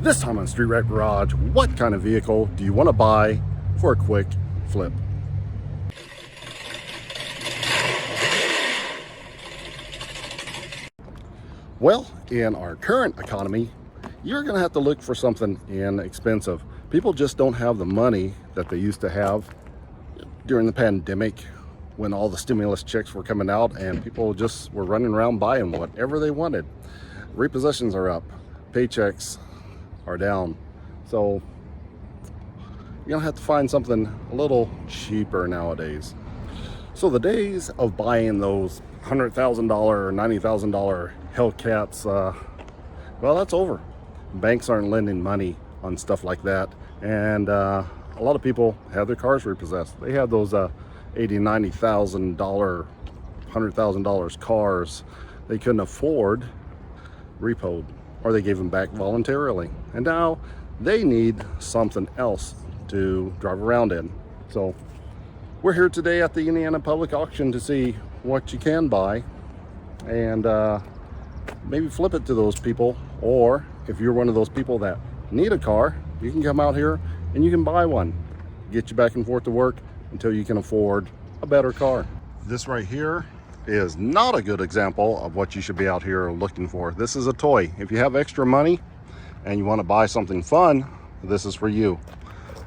This time on Street Rat Garage, what kind of vehicle do you want to buy for a quick flip? Well, in our current economy, you're going to have to look for something inexpensive. People just don't have the money that they used to have during the pandemic when all the stimulus checks were coming out and people just were running around buying whatever they wanted. Repossessions are up, paychecks are down. So you're gonna have to find something a little cheaper nowadays. So the days of buying those $100,000 or $90,000 Hellcats, well, that's over. Banks aren't lending money on stuff like that, and a lot of people have their cars repossessed. They had those $80,000, $90,000, $100,000 cars they couldn't afford repoed, or they gave them back voluntarily, and now they need something else to drive around in. So we're here today at the Indiana Public Auction to see what you can buy and maybe flip it to those people, or if you're one of those people that need a car, you can come out here and you can buy one, get you back and forth to work until you can afford a better car. This right here is not a good example of what you should be out here looking for. This is a toy. If you have extra money and you want to buy something fun, this is for you.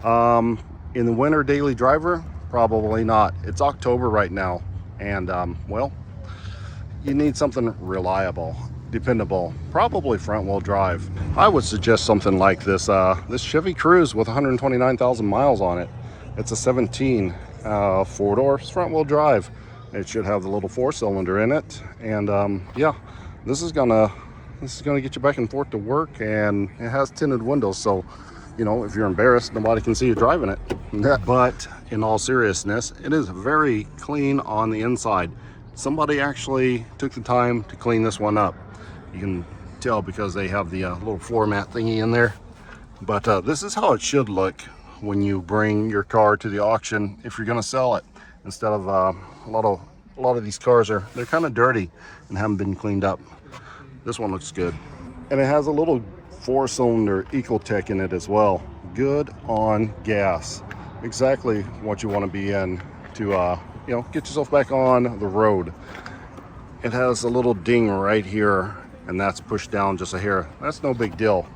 In the winter daily driver, probably not. It's October right now, and well, you need something reliable, dependable, probably front wheel drive. I would suggest something like this this Chevy Cruze with 129,000 miles on it. It's a 17 four-door front wheel drive. It should have the little 4-cylinder in it, and yeah, this is gonna get you back and forth to work, and it has tinted windows, so you know, if you're embarrassed, nobody can see you driving it. But in all seriousness, it is very clean on the inside. Somebody actually took the time to clean this one up. You can tell because they have the little floor mat thingy in there. But this is how it should look when you bring your car to the auction if you're going to sell it. Instead of a lot of these cars they're kind of dirty and haven't been cleaned up. This one looks good, and it has a little 4-cylinder Ecotec in it as well. Good on gas, exactly what you want to be in to you know, get yourself back on the road. It has a little ding right here, and that's pushed down just a hair. That's no big deal.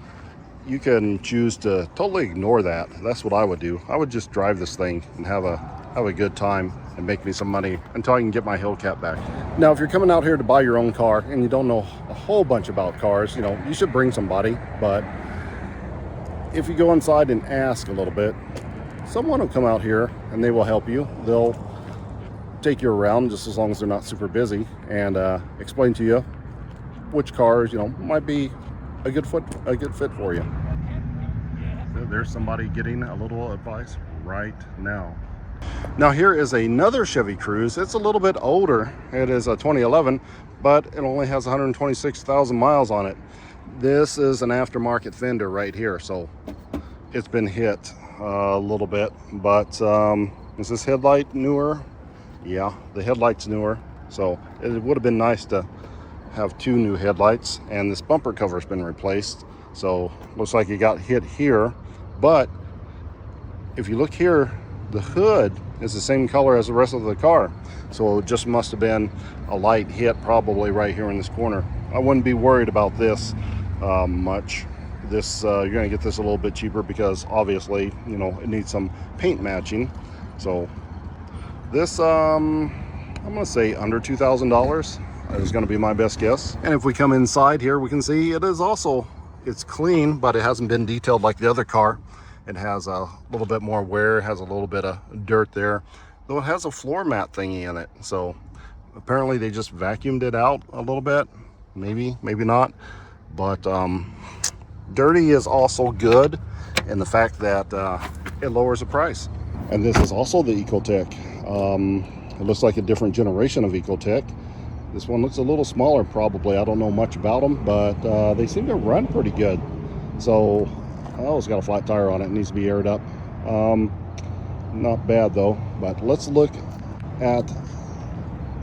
You can choose to totally ignore that. That's what I would do. I would just drive this thing and have a good time and make me some money until I can get my Hellcat back. Now, if you're coming out here to buy your own car and you don't know a whole bunch about cars, you know, you should bring somebody. But if you go inside and ask a little bit, someone will come out here and they will help you. They'll take you around, just as long as they're not super busy, and explain to you which cars, you know, might be a good fit for you. So there's somebody getting a little advice right now. Now here is another Chevy Cruze. It's a little bit older. It is a 2011, but it only has 126,000 miles on it. This is an aftermarket fender right here, so it's been hit a little bit. But is this headlight newer? Yeah, the headlight's newer, so it would have been nice to have 2 new headlights, and this bumper cover's been replaced, so looks like it got hit here. But if you look here, the hood is the same color as the rest of the car, so it just must have been a light hit probably right here in this corner. I wouldn't be worried about this much. This you're gonna get this a little bit cheaper because obviously, you know, it needs some paint matching. So this I'm gonna say under $2,000 is gonna be my best guess. And if we come inside here, we can see it's clean, but it hasn't been detailed like the other car. It has a little bit more wear, it has a little bit of dirt there, though it has a floor mat thingy in it. So apparently they just vacuumed it out a little bit, maybe not. But dirty is also good in the fact that it lowers the price. And this is also the Ecotec. It looks like a different generation of Ecotec. This one looks a little smaller probably. I don't know much about them, but they seem to run pretty good. So, oh, it's got a flat tire on it. It needs to be aired up. Not bad though. But let's look at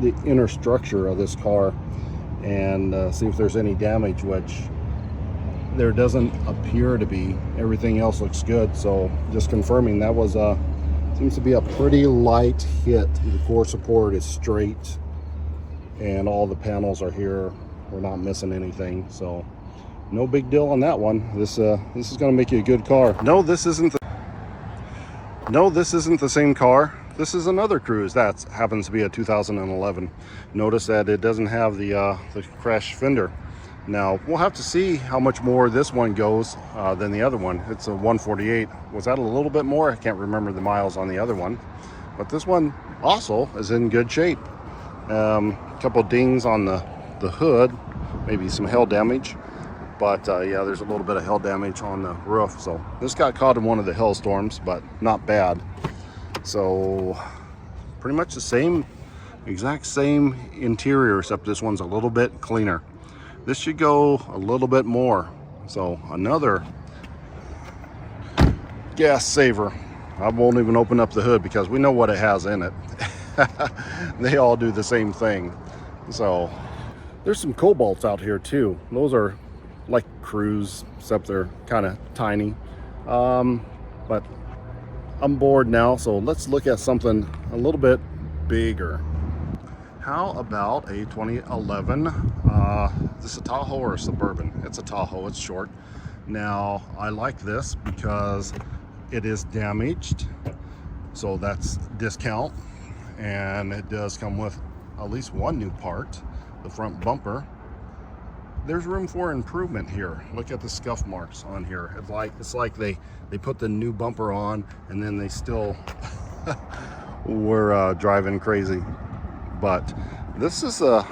the inner structure of this car and see if there's any damage, which there doesn't appear to be. Everything else looks good, so just confirming that was seems to be a pretty light hit. The core support is straight and all the panels are here. We're not missing anything, so no big deal on that one. This is going to make you a good car. No, this isn't the same car. This is another Cruze that happens to be a 2011. Notice that it doesn't have the crash fender. Now we'll have to see how much more this one goes than the other one. It's a 148. Was that a little bit more? I can't remember the miles on the other one, but this one also is in good shape. A couple dings on the hood, maybe some hail damage, but yeah, there's a little bit of hail damage on the roof. So this got caught in one of the hailstorms, but not bad. So pretty much the same, exact same interior, except this one's a little bit cleaner. This should go a little bit more. So another gas saver. I won't even open up the hood because we know what it has in it. They all do the same thing. So there's some Cobalts out here too. Those are like Cruze, except they're kind of tiny. But I'm bored now, so let's look at something a little bit bigger. How about a 2011, is this a Tahoe or a Suburban? It's a Tahoe, it's short. Now, I like this because it is damaged, so that's discount. And it does come with at least one new part, the front bumper. There's room for improvement here. Look at the scuff marks on here. It's like they put the new bumper on and then they still were driving crazy. But this is a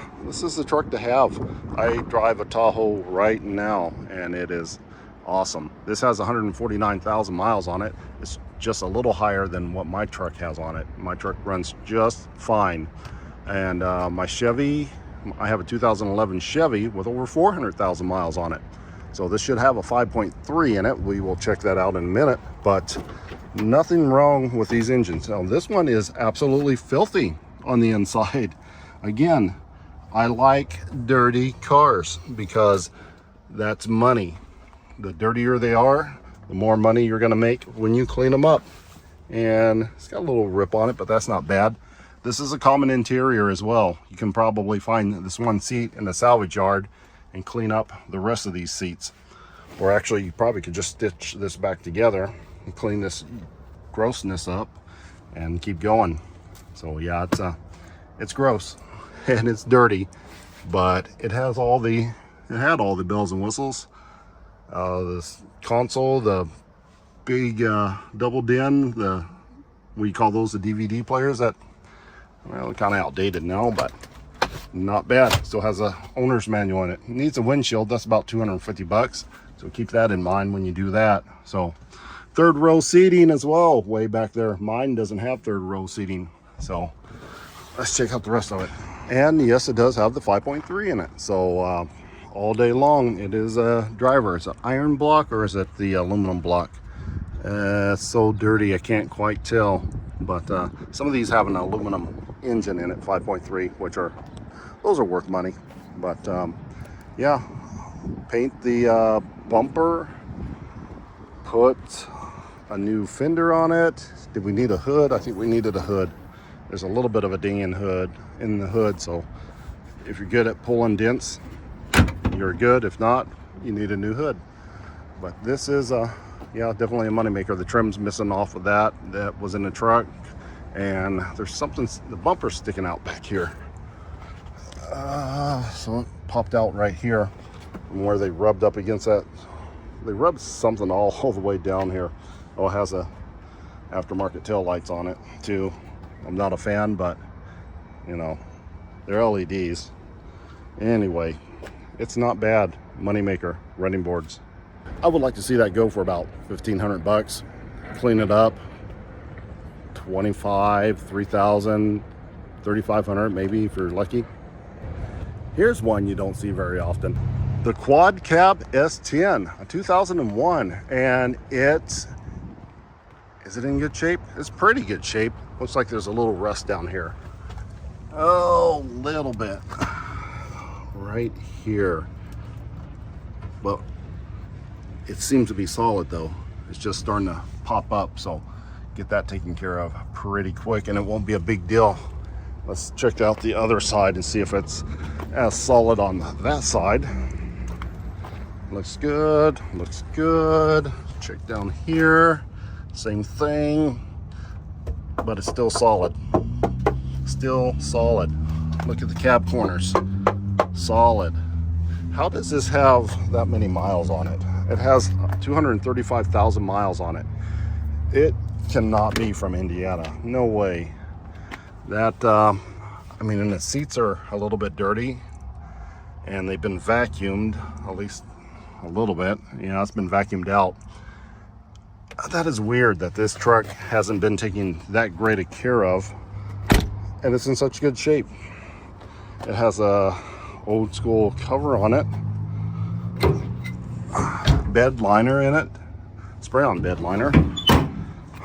truck to have. I drive a Tahoe right now and it is awesome. This has 149,000 miles on it. It's just a little higher than what my truck has on it. My truck runs just fine. And my Chevy, I have a 2011 Chevy with over 400,000 miles on it. So this should have a 5.3 in it. We will check that out in a minute, but nothing wrong with these engines. Now this one is absolutely filthy on the inside. Again, I like dirty cars because that's money. The dirtier they are, the more money you're gonna make when you clean them up. And it's got a little rip on it, but that's not bad. This is a common interior as well. You can probably find this one seat in the salvage yard and clean up the rest of these seats. Or actually, you probably could just stitch this back together and clean this grossness up and keep going. So yeah, it's gross and it's dirty, but it had all the bells and whistles. This console, the big double din, we call those the DVD players that, well, they're kind of outdated now, but not bad. Still has a owner's manual in it. It needs a windshield. That's about 250 bucks. So keep that in mind when you do that. So third row seating as well, way back there. Mine doesn't have third row seating. So let's check out the rest of it. And yes, it does have the 5.3 in it. So all day long, it is a driver. Is it iron block or is it the aluminum block? It's so dirty, I can't quite tell. But some of these have an aluminum engine in it, 5.3, which those are worth money. But yeah, paint the bumper, put a new fender on it. Did we need a hood? I think we needed a hood. There's a little bit of a ding in the hood, so if you're good at pulling dents, you're good. If not, you need a new hood. But this is yeah, definitely a moneymaker. The trim's missing off of that was in the truck, and there's something, the bumper's sticking out back here. So it popped out right here from where they rubbed up against that. They rubbed something all the way down here. Oh, it has a aftermarket tail lights on it too. I'm not a fan, but you know, they're LEDs. Anyway, it's not bad. Moneymaker, running boards. I would like to see that go for about 1,500 bucks. Clean it up, 25, 3,000, 3,500 maybe if you're lucky. Here's one you don't see very often. The Quad Cab S10, a 2001, and is it in good shape? It's pretty good shape. Looks like there's a little rust down here. Oh, little bit. Right here. Well, It seems to be solid though. It's just starting to pop up, so get that taken care of pretty quick and it won't be a big deal. Let's check out the other side and see if it's as solid on that side. Looks good, looks good. Check down here, same thing, but it's still solid. Still solid. Look at the cab corners, solid. How does this have that many miles on it? It has 235,000 miles on it. It cannot be from Indiana, no way. That, I mean, and the seats are a little bit dirty and they've been vacuumed, at least a little bit. You know, it's been vacuumed out. That is weird that this truck hasn't been taken that great a care of, and it's in such good shape. It has a old school cover on it, bed liner in it, spray on bed liner.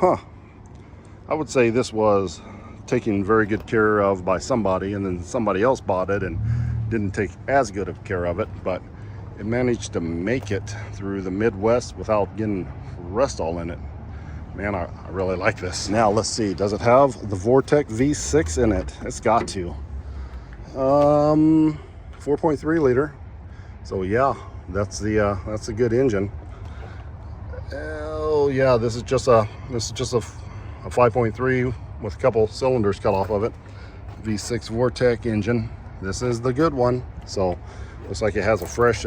I would say this was taken very good care of by somebody, and then somebody else bought it and didn't take as good of care of it, but it managed to make it through the Midwest without getting rust all in it. Man, I really like this. Now let's see, does it have the Vortec V6 in it? It's got to. 4.3 liter. So yeah, that's a good engine. Oh yeah, this is just a 5.3 with a couple cylinders cut off of it. V6 Vortec engine. This is the good one. So looks like it has a fresh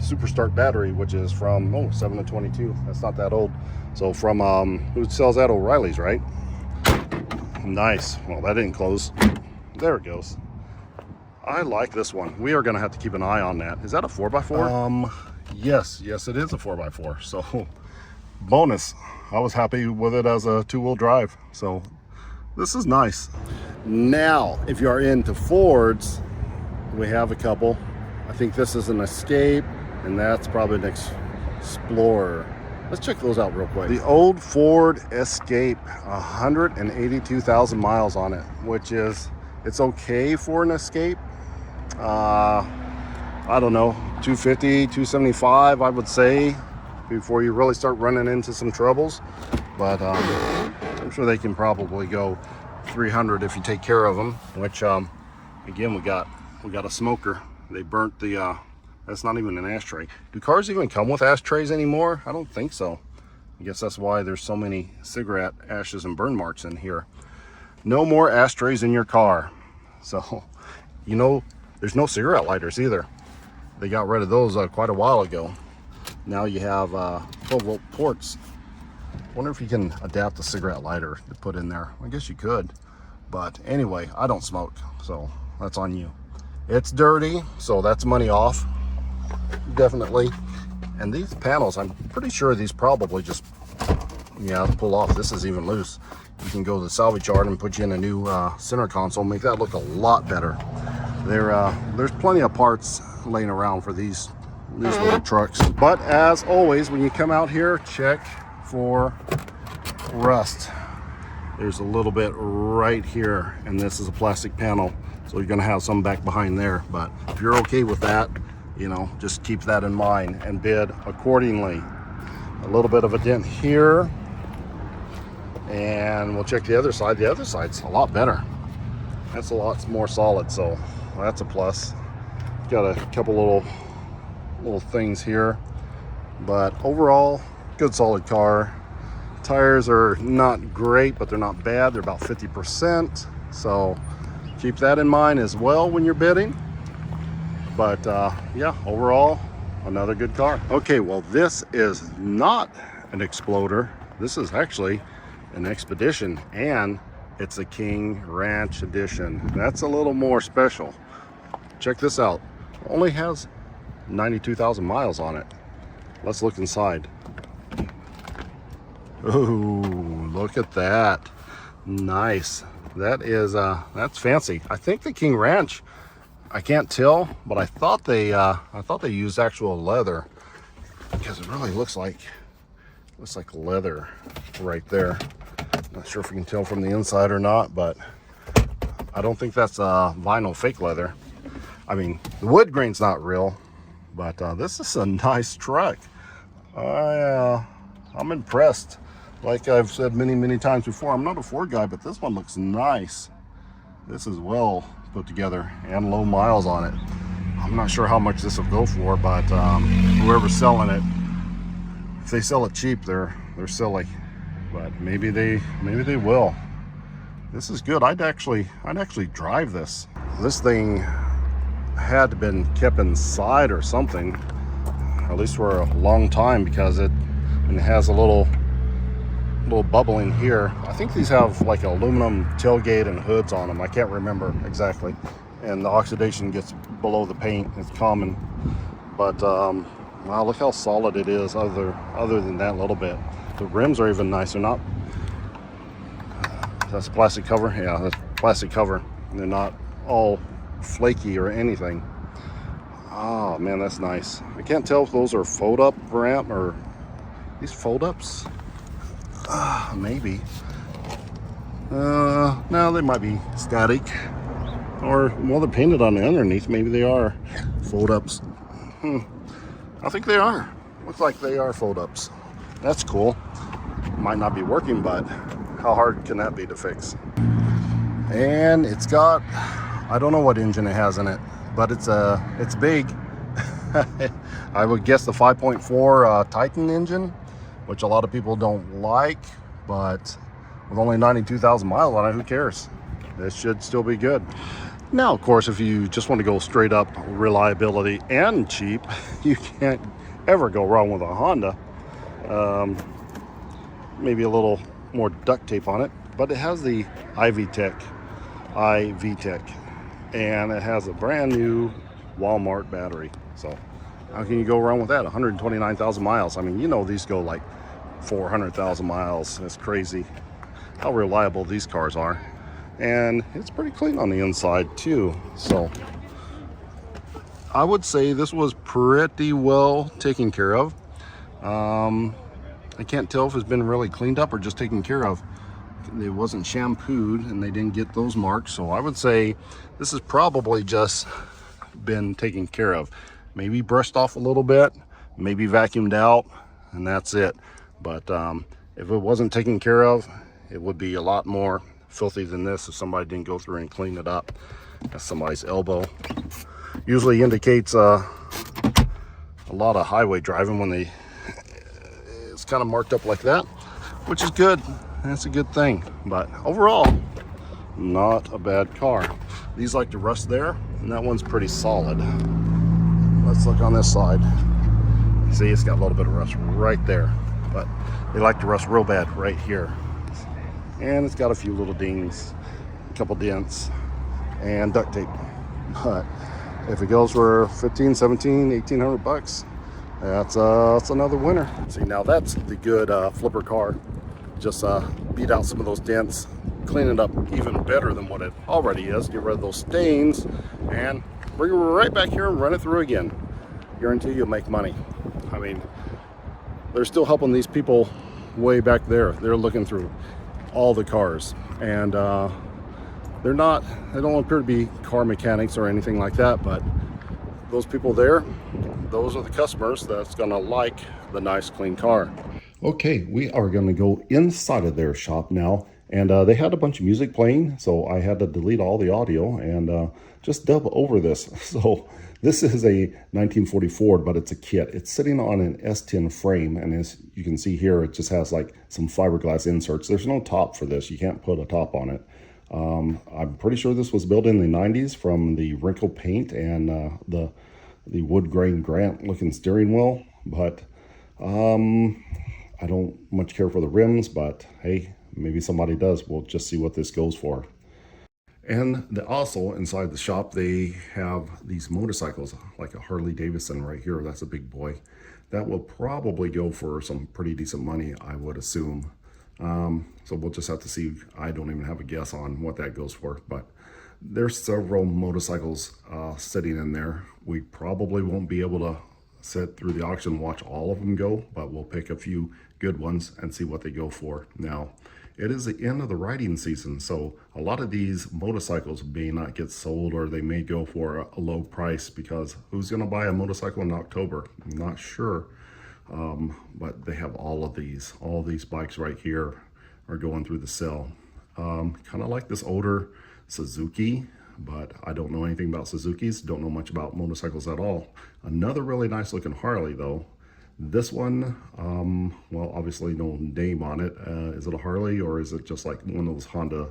Super Start battery, which is from 7 to 22. That's not that old. So from who sells that? O'Reilly's, right? Nice. Well, that didn't close. There it goes. I like this one. We are going to have to keep an eye on that. Is that a 4x4? Yes, it is a 4x4. So bonus. I was happy with it as a two-wheel drive. So this is nice. Now, if you are into Fords, we have a couple. I think this is an Escape, and that's probably an Explorer. Let's check those out real quick. The old Ford Escape, 182,000 miles on it, which is, it's okay for an Escape. I don't know, 250, 275, I would say, before you really start running into some troubles. But I'm sure they can probably go 300 if you take care of them, which again, we got a smoker. They burnt the that's not even an ashtray. Do cars even come with ashtrays anymore? I don't think so. I guess that's why there's so many cigarette ashes and burn marks in here. No more ashtrays in your car. So, you know, there's no cigarette lighters either. They got rid of those quite a while ago. Now you have 12-volt ports. Wonder if you can adapt a cigarette lighter to put in there. I guess you could. But anyway, I don't smoke, so that's on you. It's dirty, so that's money off, definitely. And these panels, I'm pretty sure these probably just, pull off. This is even loose. You can go to the salvage yard and put you in a new center console, make that look a lot better. There's plenty of parts laying around for these little trucks. But as always, when you come out here, check for rust. There's a little bit right here, and this is a plastic panel, so you're gonna have some back behind there. But if you're okay with that, just keep that in mind and bid accordingly. A little bit of a dent here, and we'll check the other side. The other side's a lot better. That's a lot more solid, so that's a plus. Got a couple little things here, but overall, good solid car. Tires are not great, but they're not bad. They're about 50%, so keep that in mind as well when you're bidding. But yeah, overall, another good car. Okay, well, this is not an Exploder. This is actually an Expedition, and it's a King Ranch edition. That's a little more special. Check this out. It only has 92,000 miles on it. Let's look inside. Oh, look at that. Nice. That is that's fancy. I think the King Ranch, I can't tell, but I thought they used actual leather, because it really looks like leather right there. Not sure if you can tell from the inside or not, but I don't think that's vinyl fake leather. I mean, the wood grain's not real, but this is a nice truck. I'm impressed. Like I've said many times before, I'm not a Ford guy, but this one looks nice. This is well put together and low miles on it. I'm not sure how much this will go for, but whoever's selling it, if they sell it cheap, they're silly. But maybe they will. This is good. I'd actually drive this. This thing had been kept inside or something, at least for a long time, because it has a little bubble in here. I think these have like aluminum tailgate and hoods on them. I can't remember exactly. And the oxidation gets below the paint. It's common. But wow, look how solid it is. Other than that little bit. The rims are even nicer. Not that's plastic cover. Yeah, that's plastic cover. They're not all flaky or anything. Oh man, that's nice. I can't tell if those are fold up ramp or these fold ups. Maybe. No, they might be static. Or, well, they're painted on the underneath. Maybe they are fold ups. I think they are. Looks like they are fold ups. That's cool. Might not be working, but how hard can that be to fix? And it's got, I don't know what engine it has in it, but it's big. I would guess the 5.4 Titan engine, which a lot of people don't like, but with only 92,000 miles on it, who cares? This should still be good. Now, of course, if you just want to go straight up reliability and cheap, you can't ever go wrong with a Honda. Maybe a little more duct tape on it, but it has the iVTEC, and it has a brand new Walmart battery. So how can you go wrong with that? 129,000 miles. I mean, you know, these go like 400,000 miles. It's crazy how reliable these cars are. And it's pretty clean on the inside too. So I would say this was pretty well taken care of. I can't tell if it's been really cleaned up or just taken care of. It wasn't shampooed and they didn't get those marks. So I would say this has probably just been taken care of. Maybe brushed off a little bit, maybe vacuumed out, and that's it. But if it wasn't taken care of, it would be a lot more filthy than this if somebody didn't go through and clean it up. That's somebody's elbow. Usually indicates a lot of highway driving when it's kind of marked up like that, which is good. That's a good thing. But overall, not a bad car. These like to rust there, and that one's pretty solid. Let's look on this side. See, it's got a little bit of rust right there, but they like to rust real bad right here. And it's got a few little dings, a couple dents, and duct tape. But if it goes for 15, 17, 1,800 bucks, that's another winner. See, now that's the good flipper car. Just beat out some of those dents, clean it up even better than what it already is, get rid of those stains, and bring it right back here and run it through again. Guarantee you'll make money. I mean, they're still helping these people way back there. They're looking through all the cars, and they don't appear to be car mechanics or anything like that, but those people there, those are the customers that's gonna like the nice clean car. Okay, we are gonna go inside of their shop now, and they had a bunch of music playing, so I had to delete all the audio and just dub over this. So this is a 1940 Ford, but it's a kit. It's sitting on an S10 frame, and as you can see here, it just has like some fiberglass inserts. There's no top for this. You can't put a top on it. I'm pretty sure this was built in the 90s from the wrinkled paint and the wood grain Grant looking steering wheel, but I don't much care for the rims, but hey, maybe somebody does. We'll just see what this goes for. And also inside the shop, they have these motorcycles, like a Harley Davidson right here. That's a big boy. That will probably go for some pretty decent money, I would assume. So we'll just have to see. I don't even have a guess on what that goes for, but there's several motorcycles sitting in there. We probably won't be able to sit through the auction and watch all of them go, but we'll pick a few good ones and see what they go for. Now, it is the end of the riding season, so a lot of these motorcycles may not get sold, or they may go for a low price, because who's going to buy a motorcycle in October? I'm not sure. But they have all these bikes right here are going through the sale. Kind of like this older Suzuki, but I don't know anything about Suzukis, don't know much about motorcycles at all. Another really nice looking Harley though. This one, well, obviously no name on it. Is it a Harley or is it just like one of those Honda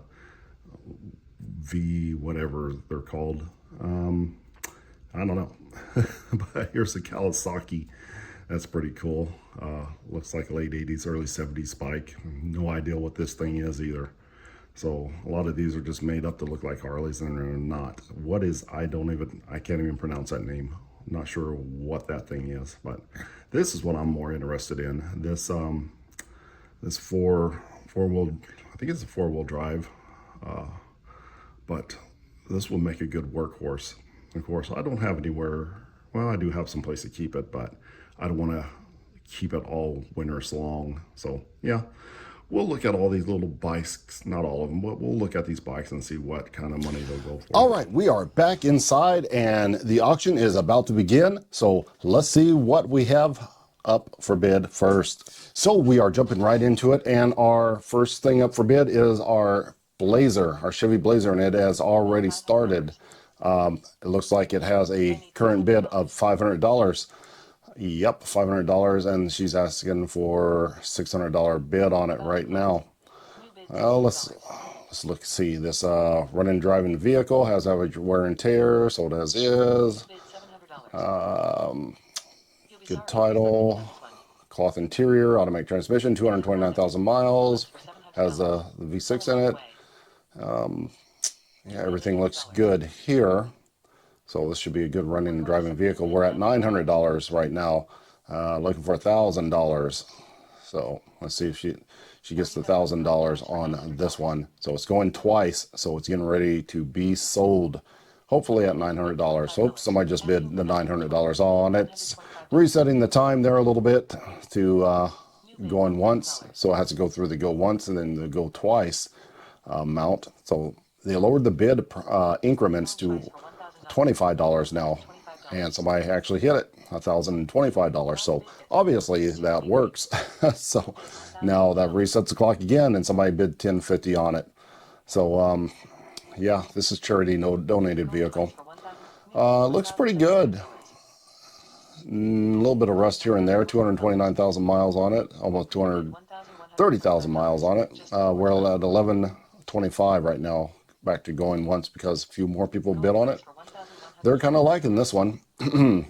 V, whatever they're called? I don't know. But here's the Kawasaki. That's pretty cool. Looks like a late 80s, early 70s bike. No idea what this thing is either. So a lot of these are just made up to look like Harleys and they're not. What is, I can't even pronounce that name. I'm not sure what that thing is, but this is what I'm more interested in. This this four-wheel, I think it's a four-wheel drive, but this will make a good workhorse. Of course, I don't have anywhere, well, I do have some place to keep it, but I don't want to keep it all winters long. So yeah, we'll look at all these little bikes, not all of them, but we'll look at these bikes and see what kind of money they'll go for. All right, we are back inside and the auction is about to begin. So let's see what we have up for bid first. So we are jumping right into it, and our first thing up for bid is our Blazer, our Chevy Blazer, and it has already started. It looks like it has a current bid of $500. Yep, $500, and she's asking for $600 bid on it right now. Well, let's look, see this running driving vehicle has average wear and tear, sold as is. Good title, cloth interior, automatic transmission, 229,000 miles, has the V6 in it. Yeah, everything looks good here. So this should be a good running and driving vehicle. We're at $900 right now, looking for $1,000. So let's see if she gets the $1,000 on this one. So it's going twice, so it's getting ready to be sold, hopefully at $900. Oops, somebody just bid the $900 on it. It's resetting the time there a little bit to going once, so it has to go through the go once and then the go twice mount. So they lowered the bid increments to $25 now, and somebody actually hit it, $1,025. So obviously that works. So now that resets the clock again, and somebody bid $10.50 on it. So yeah, this is charity, no donated vehicle. Looks pretty good. A little bit of rust here and there. 229,000 miles on it, almost 230,000 miles on it. We're at 1125 right now. Back to going once because a few more people bid on it. They're kind of liking this one.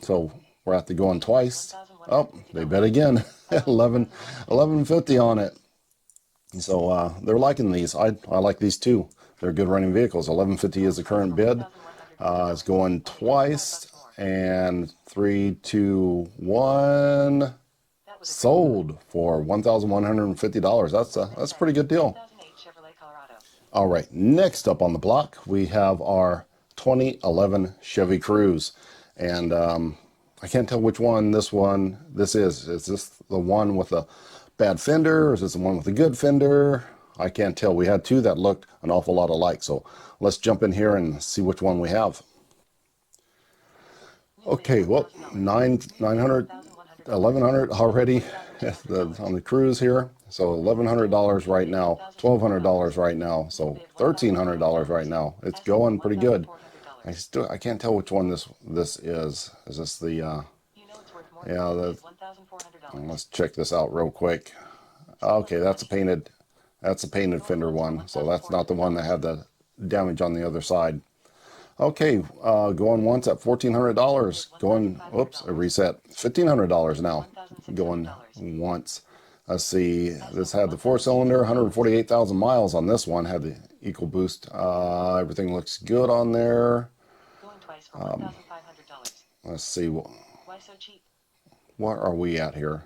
So we're at the going twice. Oh, they bid again. 1150 on it. So they're liking these. I like these too. They're good running vehicles. 1150 is the current bid. It's going twice, and 3, 2, 1 sold for $1,150. That's a pretty good deal. All right, next up on the block, we have our 2011 Chevy Cruze. And I can't tell which one this is. Is this the one with a bad fender, or is this the one with a good fender? I can't tell. We had two that looked an awful lot alike. So let's jump in here and see which one we have. Okay, well, 900, 1100 already on the Cruze here. So $1,100 right now, $1,200 right now, so $1,300 right now. It's going pretty good. I can't tell which one this is. Is this the yeah, let's check this out real quick. Okay, that's a painted fender one. So that's not the one that had the damage on the other side. Okay, going once at $1,400. Going, oops, a reset. $1,500 now. Going once. Let's see, this had the 4-cylinder, 148,000 miles on this one, had the EcoBoost. Everything looks good on there. Let's see, why so cheap? What are we at here?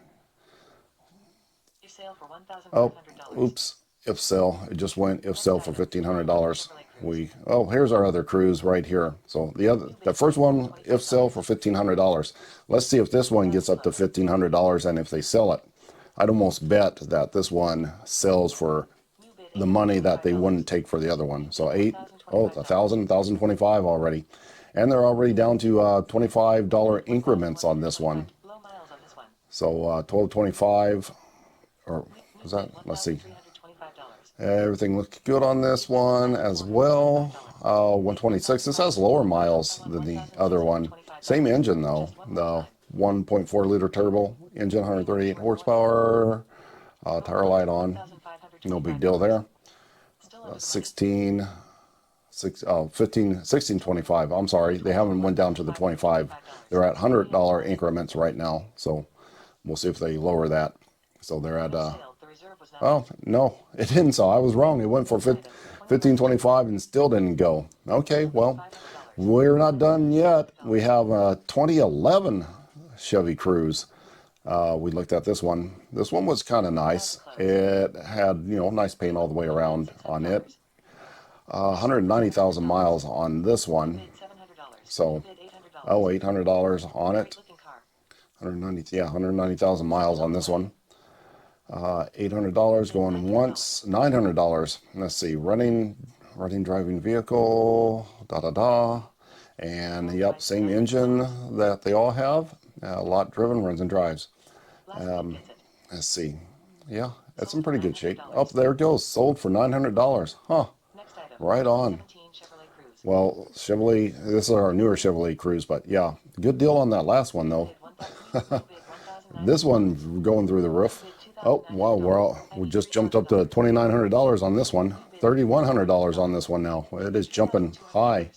If sale for $1,500. Oh, oops, if sale, it just went if sale for $1,500. Here's our other Cruze right here. So the first one, if sale for $1,500. Let's see if this one gets up to $1,500 and if they sell it. I'd almost bet that this one sells for the money that they wouldn't take for the other one. So $1,025 already. And they're already down to $25 increments on this one. So 1225, or was that? Let's see. Everything looks good on this one as well. 126. This has lower miles than the other one. Same engine though. The 1.4 liter turbo engine, 138 horsepower. Tire light on. No big deal there. 16. 1625. I'm sorry, they haven't went down to the 25. They're at $100 increments right now, so we'll see if they lower that. So they're at oh no, it didn't. So I was wrong. It went for 1525 and still didn't go. Okay, well, we're not done yet. We have a 2011 Chevy Cruze. We looked at this one. This one was kind of nice. It had, nice paint all the way around on it. 190,000 miles on this one. So, $800 on it. 190,000 miles on this one. $800 going once. $900. Let's see, running driving vehicle. And yep, same engine that they all have. A lot driven, runs and drives. Let's see. Yeah, it's in pretty good shape. Oh, there it goes. Sold for $900. Huh. Right on. Well, Chevrolet, this is our newer Chevrolet Cruze, but yeah, good deal on that last one though. This one going through the roof. Oh, wow, we just jumped up to $2,900 on this one. $3,100 on this one now. It is jumping high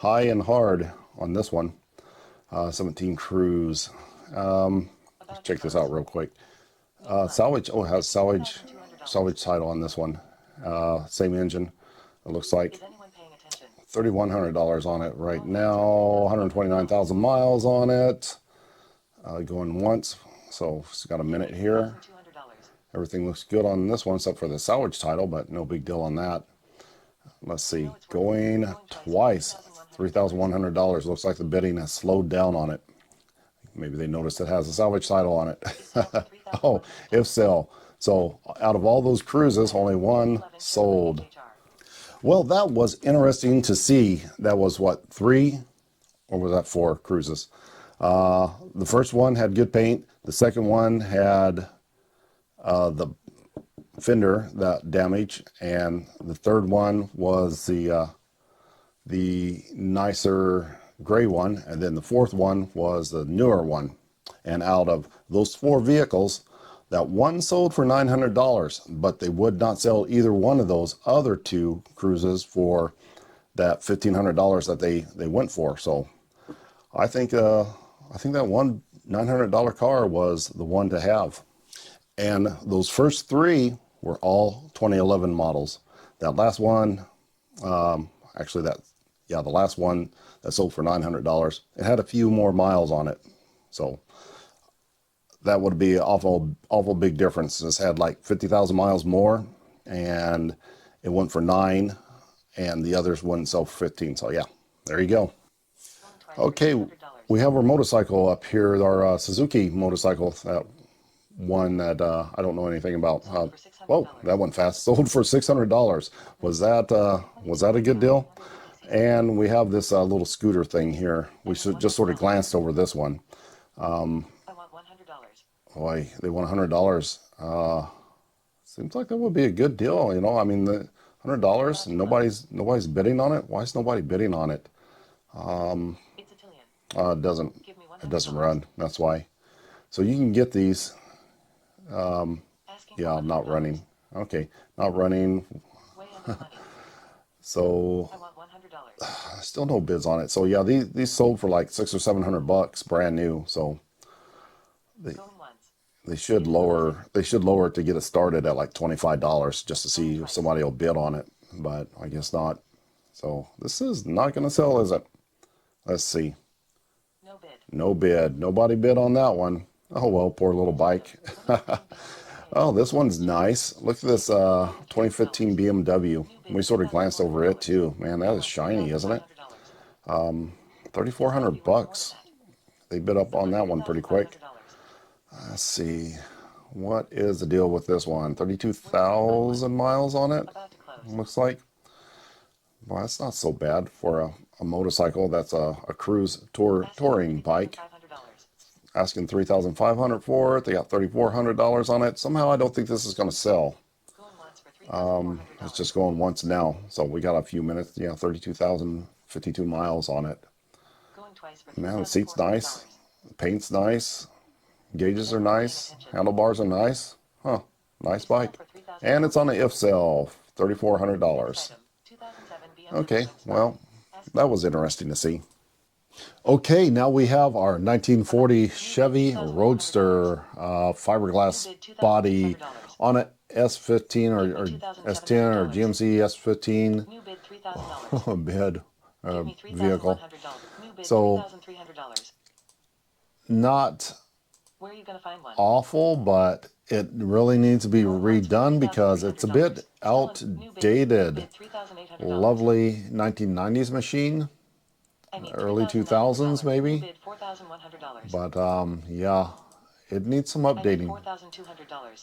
and hard on this one. 17 Cruze. Let's check this out real quick. Salvage, it has salvage title on this one. Same engine. It looks like $3,100 on it right now. 129,000 miles on it. Going once, so it's got a minute here. Everything looks good on this one except for the salvage title, but no big deal on that. Let's see, going twice, $3,100. Looks like the bidding has slowed down on it. Maybe they noticed it has a salvage title on it. Oh, if so. So out of all those Cruzes, only one sold. Well, that was interesting to see. That was what, 3 or was that 4 Cruzes? The first one had good paint. The second one had the fender that damaged, and the third one was the nicer gray one, and then the fourth one was the newer one. And out of those 4 vehicles, that one sold for $900, but they would not sell either one of those other 2 Cruzes for that $1,500 that they went for. So I think that one $900 car was the one to have. And those first 3 were all 2011 models. That last one, the last one that sold for $900, it had a few more miles on it. So that would be an awful big difference. This had like 50,000 miles more, and it went for 9, and the others wouldn't sell for 15. So yeah, there you go. Okay, we have our motorcycle up here, our Suzuki motorcycle, that one that I don't know anything about. Whoa, that went fast. Sold for $600. Was that a good deal? And we have this little scooter thing here. We just sort of glanced over this one. Boy, they want $100. Seems like that would be a good deal, I mean, the $100, and nobody's bidding on it. Why is nobody bidding on it? It doesn't run. That's why. So you can get these. Yeah, not running. Okay, not running. So still no bids on it. So yeah, these sold for like $600 or $700, brand new. So they should lower it to get it started at like $25 just to see if somebody will bid on it. But I guess not. So this is not going to sell, is it? Let's see. No bid. Nobody bid on that one. Oh well, poor little bike. Oh, this one's nice. Look at this 2015 BMW. We sort of glanced over it too. Man, that is shiny, isn't it? $3,400. They bid up on that one pretty quick. Let's see. What is the deal with this one? 32,000 miles on it, looks like. Well, that's not so bad for a motorcycle. That's a Cruze touring bike. asking $3,500 for it. They got $3,400 on it. Somehow I don't think this is going to sell. It's just going once now. So we got a few minutes, 32,052 miles on it. Man, the seat's nice. The paint's nice. Gauges are nice. Handlebars are nice. Huh, nice bike. And it's on the if sale, $3,400. Okay, well, that was interesting to see. Okay, now we have our 1940 Chevy Roadster fiberglass body on a S15 or S10 or GMC S15 bed vehicle. So not awful, but it really needs to be redone because it's a bit outdated. Lovely 1990s machine. Early 2000s maybe, but yeah, it needs some updating.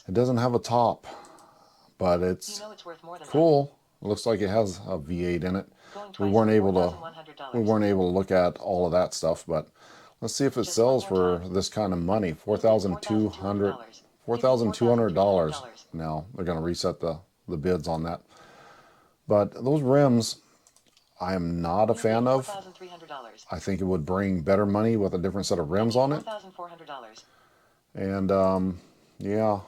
It doesn't have a top, but it's cool. It looks like it has a V8 in it. We weren't able to look at all of that stuff, but let's see if it sells for this kind of money. $4,200 now. They're going to reset the bids on that, but those rims I am not a fan of. I think it would bring better money with a different set of rims on it. And yeah,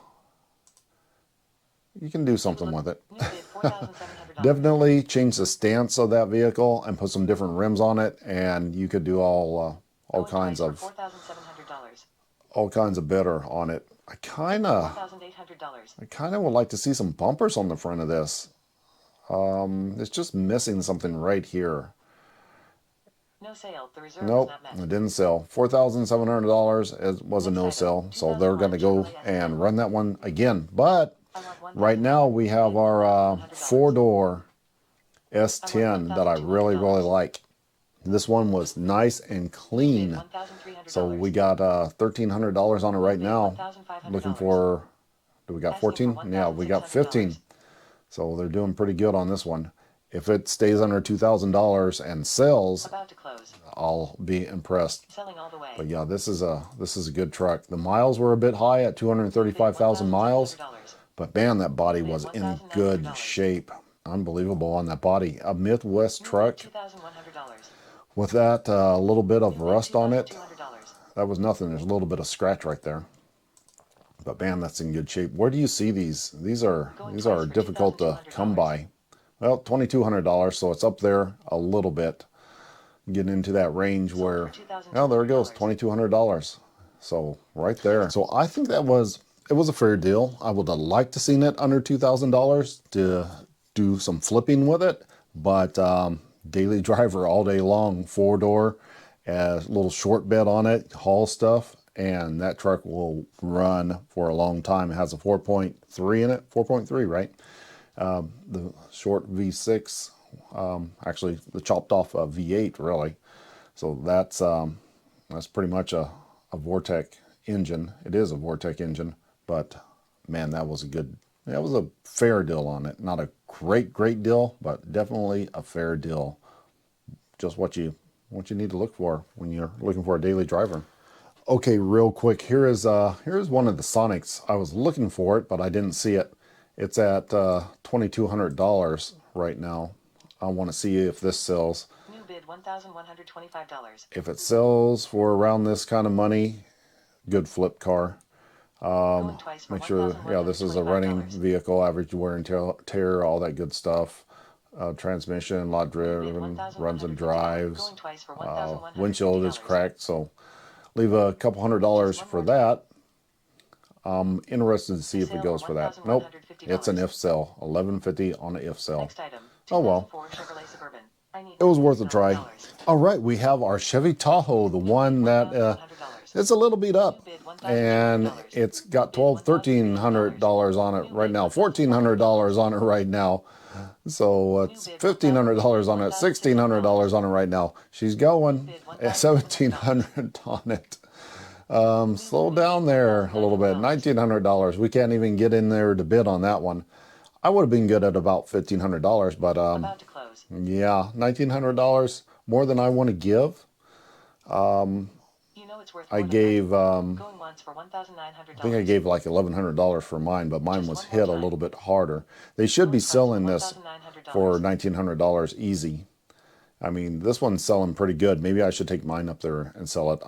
you can do something with it. Definitely change the stance of that vehicle and put some different rims on it, and you could do all kinds of better on it. I kind of would like to see some bumpers on the front of this. It's just missing something right here. No sale. The reserve nope, it didn't sell. $4,700. It was a no sale, so they're going to go and run that one again. But right now we have our four-door S10 that I really like. This one was nice and clean, so we got $1,300 on it right now. Looking for, do we got 14? Yeah, we got 15. So they're doing pretty good on this one. If it stays under $2,000 and sells, I'll be impressed. But yeah, this is a good truck. The miles were a bit high at 235,000 miles, but man, that body was in good shape. Unbelievable on that body. A Midwest truck with that little bit of rust on it. That was nothing. There's a little bit of scratch right there. But man, that's in good shape. Where do you see these? These are difficult to come by. Well, $2,200, so it's up there a little bit. Getting into that range where, oh, there it goes, $2,200. So right there. So I think it was a fair deal. I would have liked to seen it under $2,000 to do some flipping with it, but daily driver all day long, four-door, a little short bed on it, haul stuff. And that truck will run for a long time. It has a 4.3 in it, 4.3, right? The short V6, actually the chopped off V8, really. So that's pretty much a Vortec engine. It is a Vortec engine, but man, that was a fair deal on it. Not a great deal, but definitely a fair deal. Just what you need to look for when you're looking for a daily driver. Okay, real quick, here's one of the Sonics. I was looking for it, but I didn't see it. It's at $2,200 right now. I want to see if this sells. New bid $1,125. If it sells for around this kind of money, good flip car. Make sure, yeah, this is a running vehicle, average wear and tear, all that good stuff. Transmission, lot driven, runs and drives. Windshield is cracked, so leave a couple $100 for that. I'm interested to see if it goes for that. Nope, it's an if sell. $1,150 on an if sell. Oh well, it was worth a try. All right, we have our Chevy Tahoe, the one that it's a little beat up, and it's got $1,300 on it right now, $1,400 on it right now. So it's $1,500 on it, $1,600 on it right now. She's going at $1,700 on it. Slow down there a little bit. $1,900. We can't even get in there to bid on that one. I would have been good at about $1,500, but yeah, $1,900 more than I want to give. it's worth I more than gave, that. Going once for $1,900. I think I gave like $1,100 for mine, but mine Just was one more hit a time. little bit harder. They should be Lowest price selling of this $1,900. for $1,900 easy. I mean, this one's selling pretty good. Maybe I should take mine up there and sell it.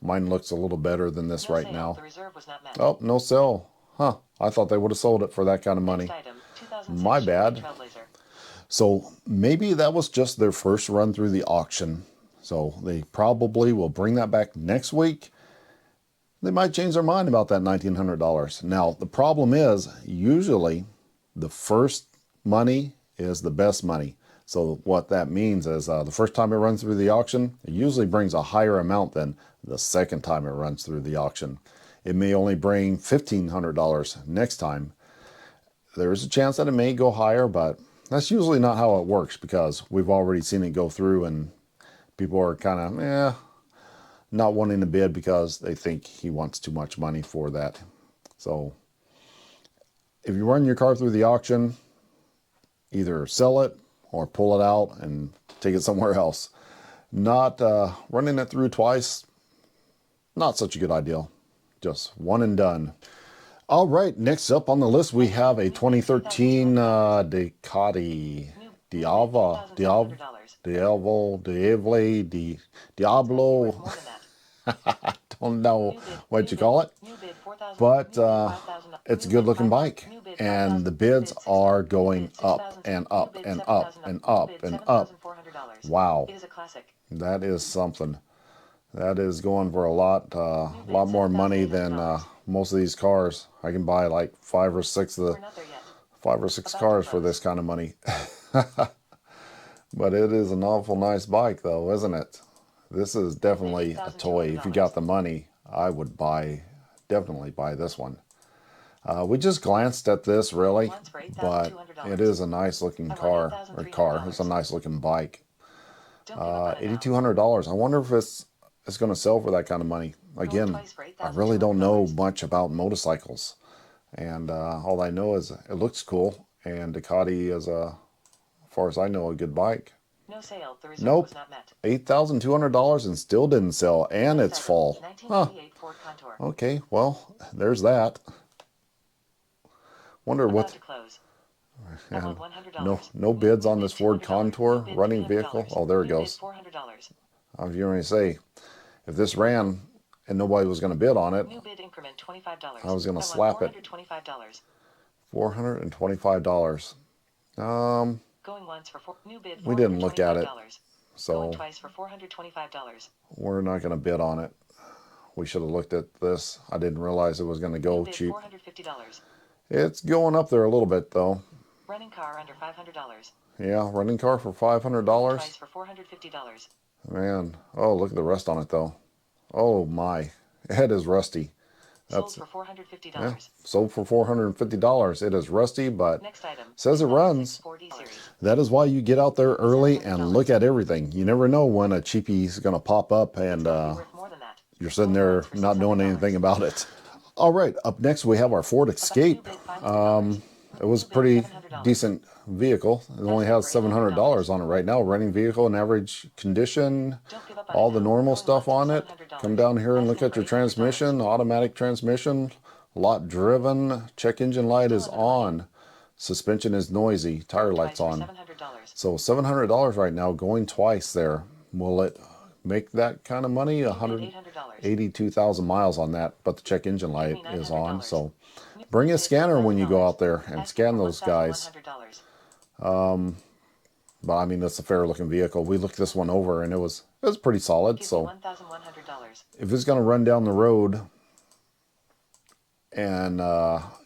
Mine looks a little better than this No right sale. now. The reserve was not met. Oh, no sell. Huh. I thought they would have sold it for that kind of money. Next item, 2006 My Chevrolet bad. Trailblazer. So maybe that was just their first run through the auction. So they probably will bring that back next week. They might change their mind about that $1,900. Now, the problem is usually the first money is the best money. So what that means is the first time it runs through the auction, it usually brings a higher amount than the second time it runs through the auction. It may only bring $1,500 next time. There is a chance that it may go higher, but that's usually not how it works because we've already seen it go through and people are kind of, not wanting to bid because they think he wants too much money for that. So if you run your car through the auction, either sell it or pull it out and take it somewhere else. Not running it through twice, not such a good idea. Just one and done. All right, next up on the list we have a 2013 Ducati Diablo. I don't know what you call it, but it's a good looking bike and the bids are going up and up and up and up and up. Wow, It is a classic. that is something. That is going for a lot more money than most of these cars. I can buy like five or six We're not there yet. cars for this kind of money. But it is an awful nice bike though, isn't it? This is definitely a toy. If you got the money, I would definitely buy this one. We just glanced at this really, but it is a nice looking car. It's a nice looking bike. Don't give up on it now. $8,200. I wonder if it's going to sell for that kind of money. Again, twice for I really don't $8,200. know much about motorcycles. And all I know is it looks cool. And Ducati is, as far as I know, a good bike. No sale. The reserve Nope. was not met. $8,200 and still didn't sell. And it's Next item, fall. Huh. 1998 Ford Contour. Okay, well, there's that. Wonder About what... to close. And About $100. no bids on this Ford $200. Contour New bid running $300. vehicle. Oh, there it New bid goes. $400. I was going to say, if this ran and nobody was going to bid on it, New bid increment $25. I was gonna want slap it. $425. $425. Going once for new bid. We didn't look at it, $425. so Going twice for $425. we're not going to bid on it. We should have looked at this. I didn't realize it was going to go New bid cheap. $450. It's going up there a little bit though. Running car under $500. Yeah, running car for Twice $500. for $450. Man, oh, look at the rust on it though. Oh my, it is rusty. Sold That's for $450. yeah, sold for $450. It is rusty, but Next item. says it runs. 4D series. That is why you get out there early and look at everything. You never know when a cheapie is going to pop up and Worth more than that. you're sitting there not knowing anything about it. All right, up next we have our Ford Escape. It was a pretty decent vehicle. It only has $700 on it right now. Running vehicle in average condition, Don't give up on all it the now. normal Going stuff once on for it. $700. Come down here and look Asking at your for $800. transmission, automatic transmission, lot driven, check engine light is on, suspension is noisy, tire lights Twice for on. $700. So $700 right now, going twice there. Will it make that kind of money? $800. 182,000 miles on that, but the check engine light is on. $900. So bring a scanner when you go out there and Asking scan for those guys. $1,100. But I mean, it's a fair looking vehicle. We looked this one over and it was pretty solid. Give So me $1,100. if it's going to run down the road and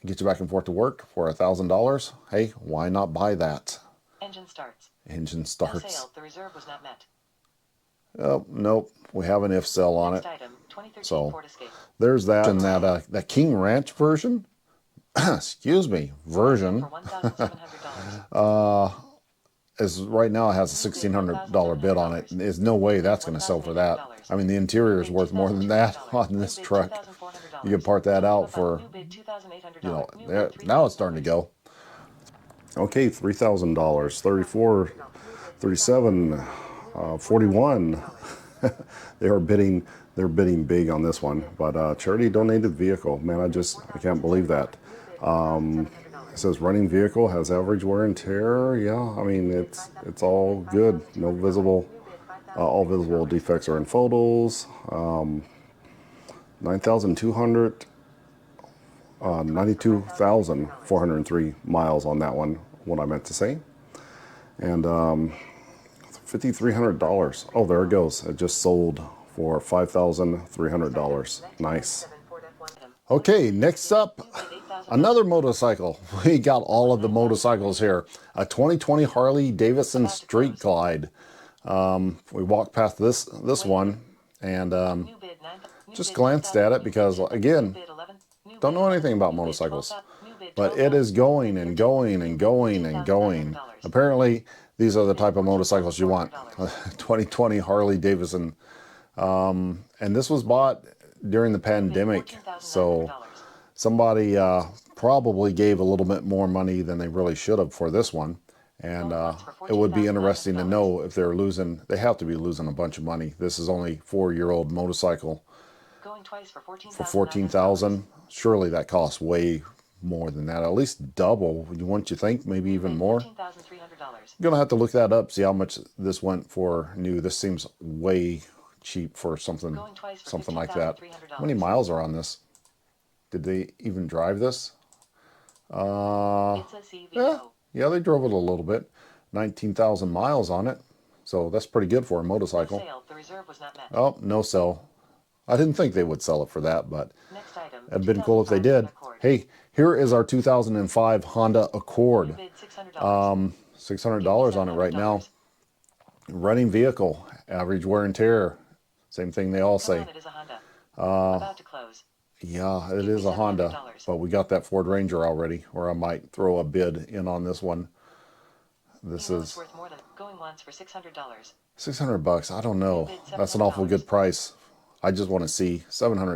get you back and forth to work for $1,000, hey, why not buy that? Engine starts. Engine No starts. sale. The reserve was not met. Oh, nope. We have an if sell on Next it. item. 2013 So Ford Escape. there's that. And that King Ranch version, excuse me, version For $1,700. is right now it has a $1,600 bid on it. There's no way that's going to sell for that. I mean, the interior is worth more than that on this truck. You can part that out for, you know, now it's starting to go. Okay, $3,000, 34, 37, 41. They are bidding they're bidding big on this one. But charity donated vehicle, man, I can't believe that. It says running vehicle has average wear and tear. Yeah, I mean it's all good. No visible, all visible defects are in photos. 9,200, 92,403 miles on that one. What I meant to say, and $5,300. Oh, there it goes. It just sold for $5,300. Nice. Okay, next up, another motorcycle. We got all of the motorcycles here. A 2020 Harley Davidson Street Glide. We walked past this one and just glanced at it because, again, don't know anything about motorcycles. But it is going and going and going and going. Apparently, these are the type of motorcycles you want. 2020 Harley Davidson. And this was bought during the pandemic. So somebody probably gave a little bit more money than they really should have for this one. And it would be interesting to know if they're losing, they have to be losing a bunch of money. This is only 4-year-old motorcycle. Going twice for For $14,000. Surely that costs way more than that. At least double, wouldn't you think? Maybe even more. $15,300. I'm gonna have to look that up, see how much this went for new. This seems way cheap for something like that. How many miles are on this? Did they even drive this? It's a CVO. Yeah, they drove it a little bit. 19,000 miles on it. So that's pretty good for a motorcycle. Sale. The reserve was not met. Oh, no sell. I didn't think they would sell it for that, but Next item. it'd been cool if they 2005 did. Accord. Hey, here is our 2005 Honda Accord. Bid $600. $600 on it right now. Running vehicle, average wear and tear. Same thing they all Come say. on, it is a Honda. About to close. Yeah, it is a Honda, but we got that Ford Ranger already, or I might throw a bid in on this one. This You know it's is worth more than going once for $600. $600. I don't know. That's an awful good price. I just want to see $700. Selling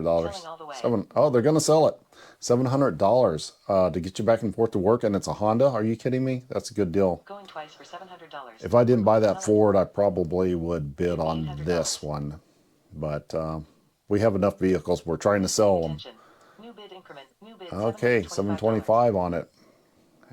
all the way. Oh, they're gonna sell it. $700 to get you back and forth to work, and it's a Honda. Are you kidding me? That's a good deal. Going twice for $700. If I didn't buy that Ford, I probably would bid on this one. But we have enough vehicles. We're trying to sell them. Attention. New bid increment. New bid Okay, $725. $725 on it,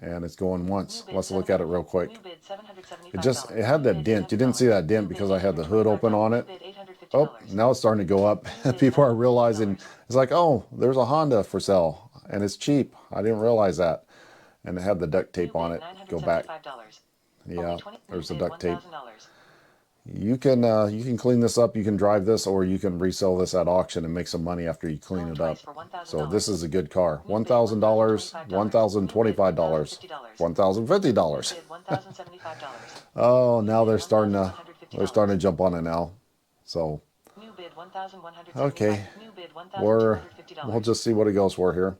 and it's going once. New bid Let's look at it real quick. New bid $775. It had that dent. You didn't see that dent because I had the hood open on it. New bid $850. Oh, now it's starting to go up. People are realizing it's like, oh, there's a Honda for sale, and it's cheap. I didn't realize that, and it had the duct tape on it. Go back. Yeah, there's the duct tape. You can clean this up. You can drive this, or you can resell this at auction and make some money after you clean it up. So this is a good car. $1,000, $1,025, $1,050. Oh, now they're starting to jump on it now. So okay, we'll just see what it goes for here.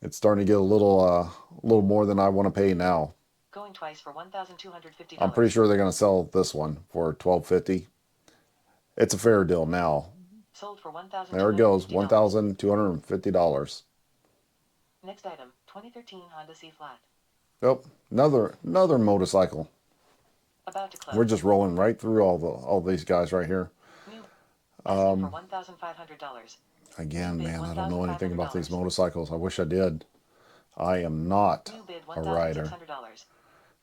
It's starting to get a little more than I want to pay now. Going twice for $1,250. I'm pretty sure they're going to sell this one for $1,250. It's a fair deal now. Sold for $1,250. There it goes, $1,250. Next item, 2013 Honda C Flat. Oh, another motorcycle. About to close. We're just rolling right through all these guys right here. New for $1,500. Again, man, I don't know anything about these motorcycles. I wish I did. I am not New bid a rider. $1,600.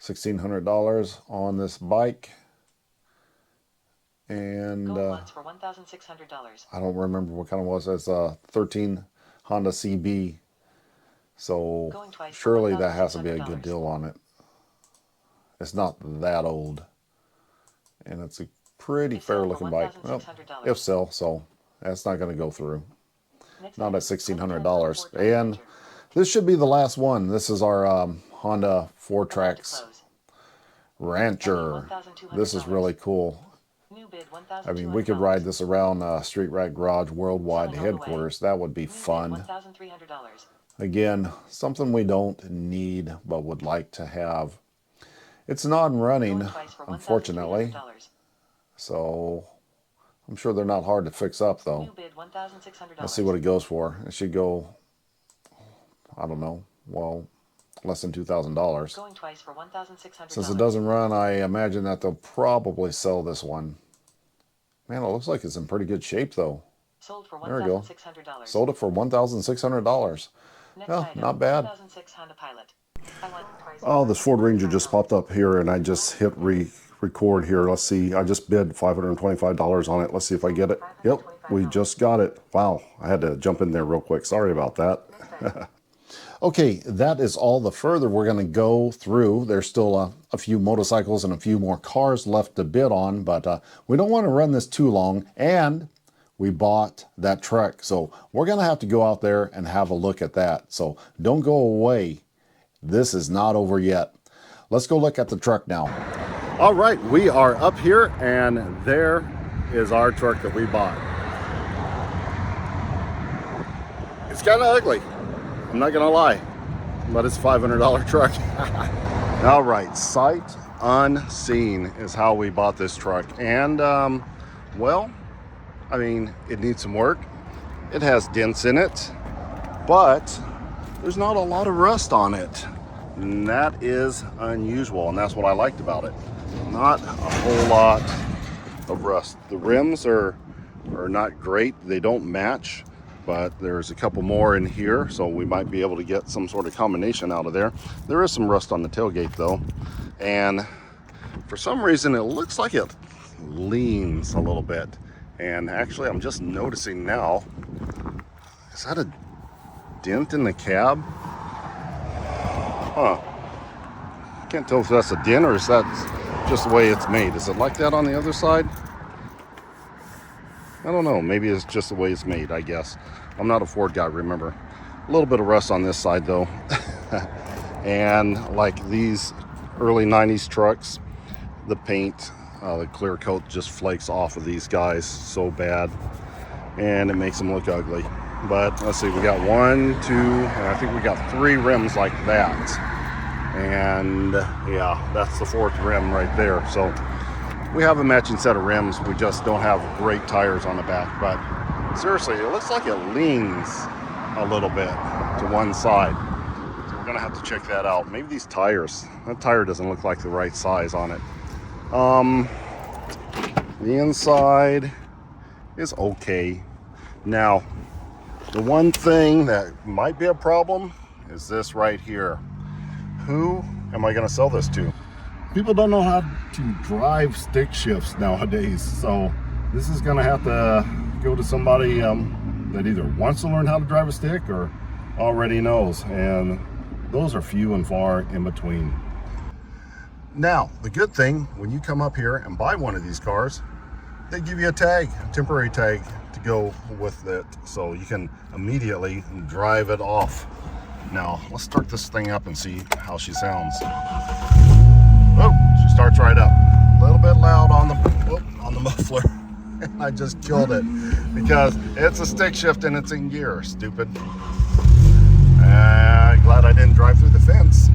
$1,600 on this bike. And Going once for $1,600. I don't remember what kind it was. It's a 13 Honda CB. So Going twice for surely that has to be a $1,600. good deal on it. It's not that old. And it's a pretty If fair so, for looking bike. Well, $1,600. if so that's not going to go through. Next Not item, at $1,600. 2010 Ford And Ranger. this should be the last one. This is our Honda Four About to Tracks close. Rancher. This is really cool. New bid I mean, we could $1,200. ride this around Street Rag Garage Worldwide Selling all the way. headquarters. That would be New bid fun. $1,300. Again, something we don't need but would like to have. It's non-running, Going twice for unfortunately. $1,300. So I'm sure they're not hard to fix up, though. New bid $1,600. Let's see what it goes for. It should go, I don't know, well, less than $2,000. Going twice for $1,600. Since it doesn't run, I imagine that they'll probably sell this one. Man, it looks like it's in pretty good shape though. Sold for There we go. $1,600. Sold it for $1,600. Next Well, item, not bad. 2006 Honda Pilot. I want price. Oh, this Ford Ranger just popped up here, and I just hit record here. Let's see. I just bid $525 on it. Let's see if I get it. Yep, we just got it. Wow, I had to jump in there real quick. Sorry about that. Okay, that is all the further we're going to go through. There's still a few motorcycles and a few more cars left to bid on, but we don't want to run this too long, and we bought that truck. So we're going to have to go out there and have a look at that. So don't go away. This is not over yet. Let's go look at the truck now. All right, we are up here, and there is our truck that we bought. It's kind of ugly, I'm not gonna lie, but it's a $500 truck. All right, sight unseen is how we bought this truck. And well, I mean, it needs some work. It has dents in it, but there's not a lot of rust on it. And that is unusual, and that's what I liked about it. Not a whole lot of rust. The rims are not great. They don't match, but there's a couple more in here, so we might be able to get some sort of combination out of there. There is some rust on the tailgate though, and for some reason it looks like it leans a little bit. And actually, I'm just noticing now, is that a dent in the cab? Huh. Can't tell if that's a dent or is that just the way it's made. Is it like that on the other side? I don't know. Maybe it's just the way it's made, I guess. I'm not a Ford guy, remember. A little bit of rust on this side though. And like these early 90s trucks, the paint, the clear coat just flakes off of these guys so bad, and it makes them look ugly. But let's see, we got 1, 2, and I think we got 3 rims like that. And yeah, that's the 4th rim right there. So we have a matching set of rims. We just don't have great tires on the back. But seriously, it looks like it leans a little bit to one side. So we're gonna have to check that out. Maybe these tires, that tire doesn't look like the right size on it. The inside is okay. Now, the one thing that might be a problem is this right here. Who am I going to sell this to? People don't know how to drive stick shifts nowadays, so this is going to have to go to somebody that either wants to learn how to drive a stick or already knows, and those are few and far in between. Now, the good thing, when you come up here and buy one of these cars, they give you a tag, a temporary tag to go with it, so you can immediately drive it off. Now, let's start this thing up and see how she sounds. Oh, she starts right up. A little bit loud on the muffler. I just killed it because it's a stick shift and it's in gear, stupid. Glad I didn't drive through the fence.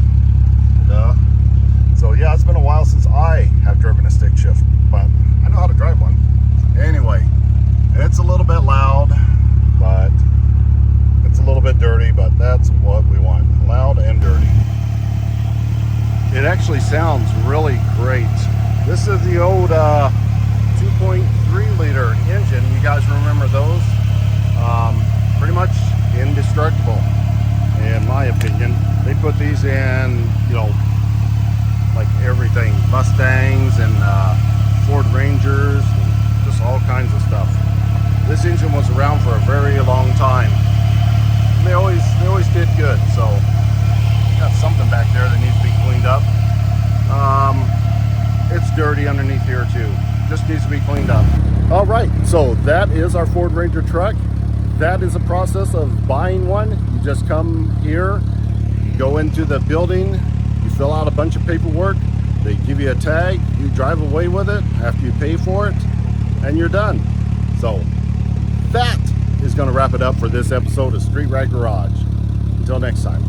Duh. So yeah, it's been a while since I have driven a stick shift, but I know how to drive one. Anyway, it's a little bit loud, but it's a little bit dirty, but that's what we want. Loud and dirty. It actually sounds really great. This is the old 2.3 liter engine. You guys remember those? Pretty much indestructible, in my opinion. They put these in, you know, like everything, Mustangs and Ford Rangers, and just all kinds of stuff. This engine was around for a very long time. And they always did good. So got something back there that needs to be cleaned up. It's dirty underneath here too. Just needs to be cleaned up. All right, so that is our Ford Ranger truck. That is a process of buying one. You just come here, go into the building, you fill out a bunch of paperwork, they give you a tag, you drive away with it after you pay for it, and you're done. So that is going to wrap it up for this episode of Street Rag Garage. Until next time.